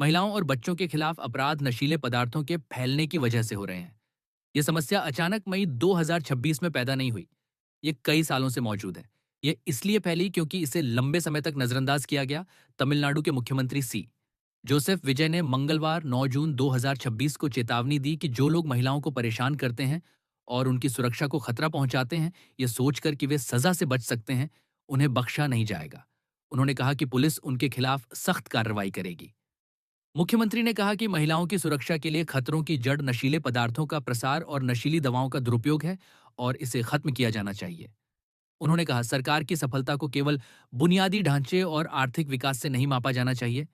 महिलाओं और बच्चों के खिलाफ अपराध नशीले पदार्थों के फैलने की वजह से हो रहे हैं। ये समस्या अचानक मई 2026 में पैदा नहीं हुई। ये कई सालों से मौजूद है। ये इसलिए फैली क्योंकि इसे लंबे समय तक नजरअंदाज किया गया। तमिलनाडु के मुख्यमंत्री सी जोसेफ विजय ने मंगलवार 9 जून 2026 को चेतावनी दी कि जो लोग महिलाओं को परेशान करते हैं और उनकी सुरक्षा को खतरा पहुंचाते हैं, ये सोचकर कि वे सजा से बच सकते हैं, उन्हें बख्शा नहीं जाएगा। उन्होंने कहा कि पुलिस उनके खिलाफ सख्त कार्रवाई करेगी। मुख्यमंत्री ने कहा कि महिलाओं की सुरक्षा के लिए खतरों की जड़ नशीले पदार्थों का प्रसार और नशीली दवाओं का दुरुपयोग है और इसे खत्म किया जाना चाहिए। उन्होंने कहा सरकार की सफलता को केवल बुनियादी ढांचे और आर्थिक विकास से नहीं मापा जाना चाहिए।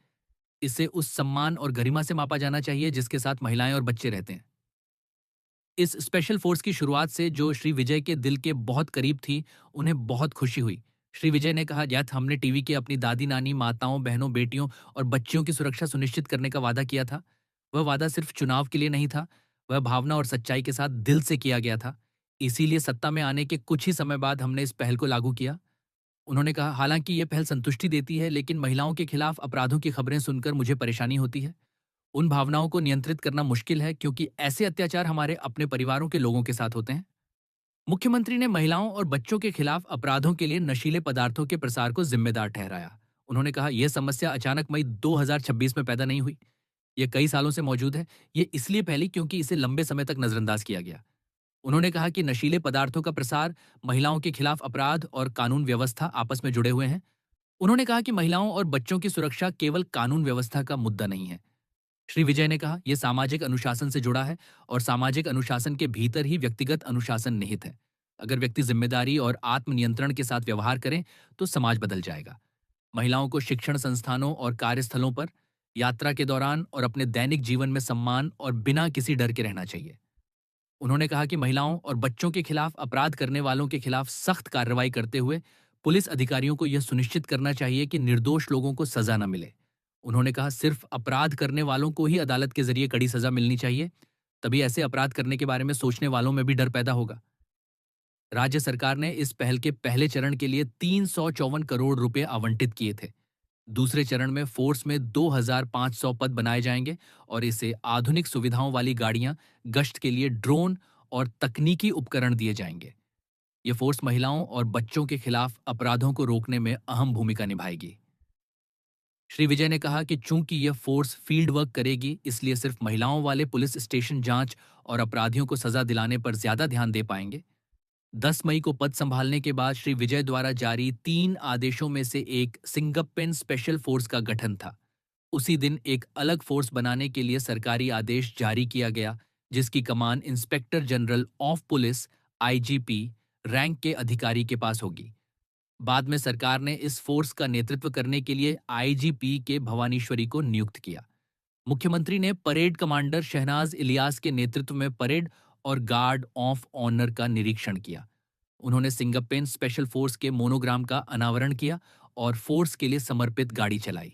इसे उस सम्मान और गरिमा से मापा जाना चाहिए जिसके साथ महिलाएं और बच्चे रहते हैं। इस स्पेशल फोर्स की शुरुआत से जो श्री विजय के दिल के बहुत करीब थी, उन्हें बहुत खुशी हुई। श्री विजय ने कहा, यथ हमने टीवी की अपनी दादी नानी, माताओं, बहनों, बेटियों और बच्चियों की सुरक्षा सुनिश्चित करने का वादा किया था। वह वादा सिर्फ चुनाव के लिए नहीं था, वह भावना और सच्चाई के साथ दिल से किया गया था। इसीलिए सत्ता में आने के कुछ ही समय बाद हमने इस पहल को लागू किया। उन्होंने कहा, हालांकि ये पहल संतुष्टि देती है, लेकिन महिलाओं के खिलाफ अपराधों की खबरें सुनकर मुझे परेशानी होती है। उन भावनाओं को नियंत्रित करना मुश्किल है क्योंकि ऐसे अत्याचार हमारे अपने परिवारों के लोगों के साथ होते हैं। मुख्यमंत्री ने महिलाओं और बच्चों के खिलाफ अपराधों के लिए नशीले पदार्थों के प्रसार को जिम्मेदार ठहराया। उन्होंने कहा, यह समस्या अचानक मई 2026 में पैदा नहीं हुई। ये कई सालों से मौजूद है। ये इसलिए फैली क्योंकि इसे लंबे समय तक नजरअंदाज किया गया। उन्होंने कहा कि नशीले पदार्थों का प्रसार, महिलाओं के खिलाफ अपराध और कानून व्यवस्था आपस में जुड़े हुए हैं। उन्होंने कहा कि महिलाओं और बच्चों की सुरक्षा केवल कानून व्यवस्था का मुद्दा नहीं है। श्री विजय ने कहा, यह सामाजिक अनुशासन से जुड़ा है और सामाजिक अनुशासन के भीतर ही व्यक्तिगत अनुशासन निहित है। अगर व्यक्ति जिम्मेदारी और आत्मनियंत्रण के साथ व्यवहार करें तो समाज बदल जाएगा। महिलाओं को शिक्षण संस्थानों और कार्यस्थलों पर, यात्रा के दौरान और अपने दैनिक जीवन में सम्मान और बिना किसी डर के रहना चाहिए। उन्होंने कहा कि महिलाओं और बच्चों के खिलाफ अपराध करने वालों के खिलाफ सख्त कार्रवाई करते हुए पुलिस अधिकारियों को यह सुनिश्चित करना चाहिए कि निर्दोष लोगों को सजा न मिले। उन्होंने कहा, सिर्फ अपराध करने वालों को ही अदालत के जरिए कड़ी सजा मिलनी चाहिए, तभी ऐसे अपराध करने के बारे में सोचने वालों में भी डर पैदा होगा। राज्य सरकार ने इस पहल के पहले चरण के लिए 354 करोड़ रुपए आवंटित किए थे। दूसरे चरण में फोर्स में 2,500 पद बनाए जाएंगे और इसे आधुनिक सुविधाओं वाली गाड़ियां, गश्त के लिए ड्रोन और तकनीकी उपकरण दिए जाएंगे। ये फोर्स महिलाओं और बच्चों के खिलाफ अपराधों को रोकने में अहम भूमिका निभाएगी। श्री विजय ने कहा कि चूंकि यह फोर्स फील्ड वर्क करेगी, इसलिए सिर्फ महिलाओं वाले पुलिस स्टेशन जांच और अपराधियों को सजा दिलाने पर ज्यादा ध्यान दे पाएंगे। 10 मई को पद संभालने के बाद श्री विजय द्वारा जारी 3 आदेशों में से एक सिंगप्पेन स्पेशल फोर्स का गठन था। उसी दिन एक अलग फोर्स बनाने के लिए सरकारी आदेश जारी किया गया, जिसकी कमान inspector general of police IGP rank के अधिकारी के पास होगी। बाद में सरकार ने इस फोर्स का नेतृत्व करने के लिए आईजीपी के भवानीश्वरी को नियुक्त किया। मुख्यमंत्री ने परेड कमांडर शहनाज इलियास के नेतृत्व में परेड और गार्ड ऑफ ऑनर का निरीक्षण किया। उन्होंने सिंगप्पेन स्पेशल फोर्स के मोनोग्राम का अनावरण किया और फोर्स के लिए समर्पित गाड़ी चलाई।